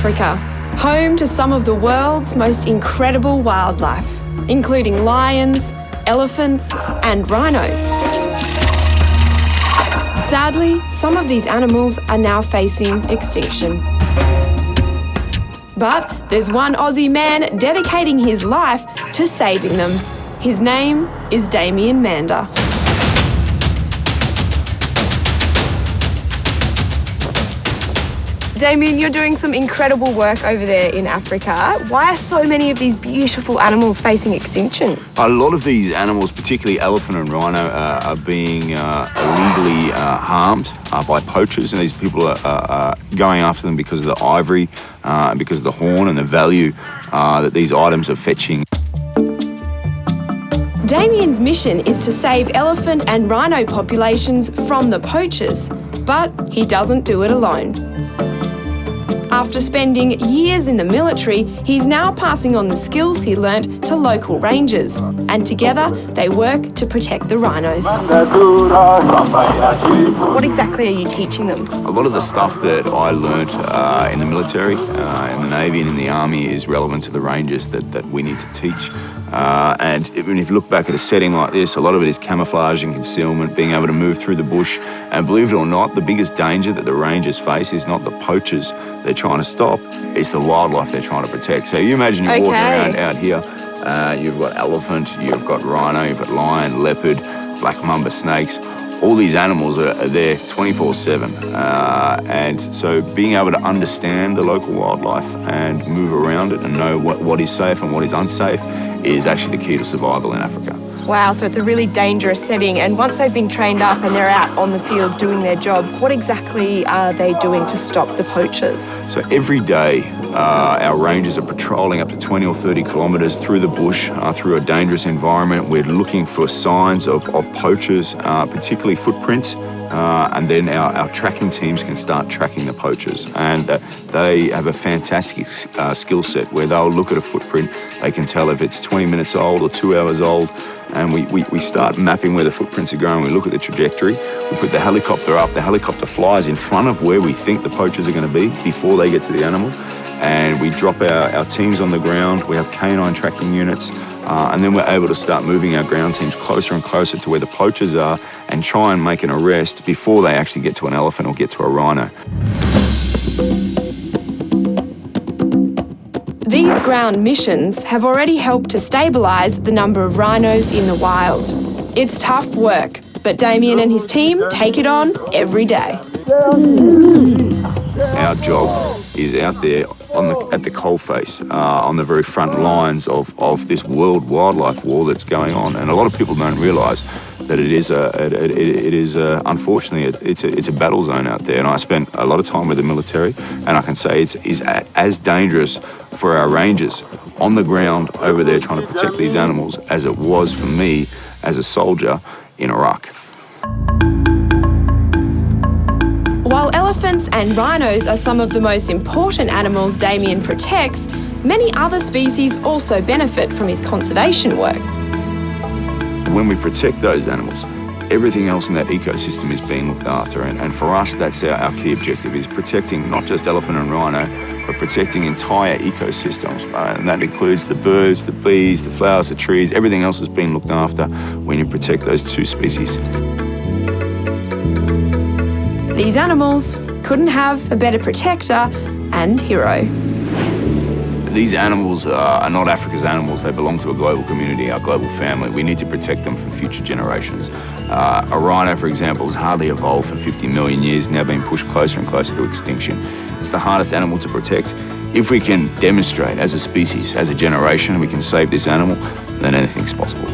Africa, home to some of the world's most incredible wildlife, including lions, elephants and rhinos. Sadly, some of these animals are now facing extinction. But there's one Aussie man dedicating his life to saving them. His name is Damien Mander. Damien, you're doing some incredible work over there in Africa. Why are so many of these beautiful animals facing extinction? A lot of these animals, particularly elephant and rhino, are being illegally harmed by poachers, and these people are going after them because of the ivory, because of the horn and the value that these items are fetching. Damien's mission is to save elephant and rhino populations from the poachers, but he doesn't do it alone. After spending years in the military, he's now passing on the skills he learnt to local rangers, and together they work to protect the rhinos. What exactly are you teaching them? A lot of the stuff that I learnt in the military, in the Navy and in the Army is relevant to the rangers that we need to teach. And even if you look back at a setting like this, a lot of it is camouflage and concealment, being able to move through the bush. And believe it or not, the biggest danger that the rangers face is not the poachers they're trying to stop, it's the wildlife they're trying to protect. So you imagine you're walking around out here, you've got elephant, you've got rhino, you've got lion, leopard, black mamba snakes. All these animals are there 24/7. And so being able to understand the local wildlife and move around it and know what is safe and what is unsafe is actually the key to survival in Africa. Wow, so it's a really dangerous setting, and once they've been trained up and they're out on the field doing their job, what exactly are they doing to stop the poachers? So every day our rangers are patrolling up to 20 or 30 kilometres through the bush, through a dangerous environment. We're looking for signs of poachers, particularly footprints, and then our tracking teams can start tracking the poachers. And they have a fantastic skill set where they'll look at a footprint, they can tell if it's 20 minutes old or 2 hours old, and we start mapping where the footprints are going. We look at the trajectory, we put the helicopter up, the helicopter flies in front of where we think the poachers are going to be before they get to the animal, and we drop our teams on the ground. We have canine tracking units, and then we're able to start moving our ground teams closer and closer to where the poachers are and try and make an arrest before they actually get to an elephant or get to a rhino. These ground missions have already helped to stabilise the number of rhinos in the wild. It's tough work, but Damien and his team take it on every day. Our job is out there at the coalface, on the very front lines of this world wildlife war that's going on. And a lot of people don't realise that it is unfortunately, it's a battle zone out there. And I spent a lot of time with the military, and I can say it's as dangerous for our rangers on the ground over there trying to protect these animals as it was for me as a soldier in Iraq. While elephants and rhinos are some of the most important animals Damien protects, many other species also benefit from his conservation work. When we protect those animals, everything else in that ecosystem is being looked after. And for us, that's our key objective, is protecting not just elephant and rhino, but protecting entire ecosystems. And that includes the birds, the bees, the flowers, the trees, everything else is being looked after when you protect those two species. These animals couldn't have a better protector and hero. These animals are not Africa's animals. They belong to a global community, our global family. We need to protect them for future generations. A rhino, for example, has hardly evolved for 50 million years, now being pushed closer and closer to extinction. It's the hardest animal to protect. If we can demonstrate as a species, as a generation, we can save this animal, then anything's possible.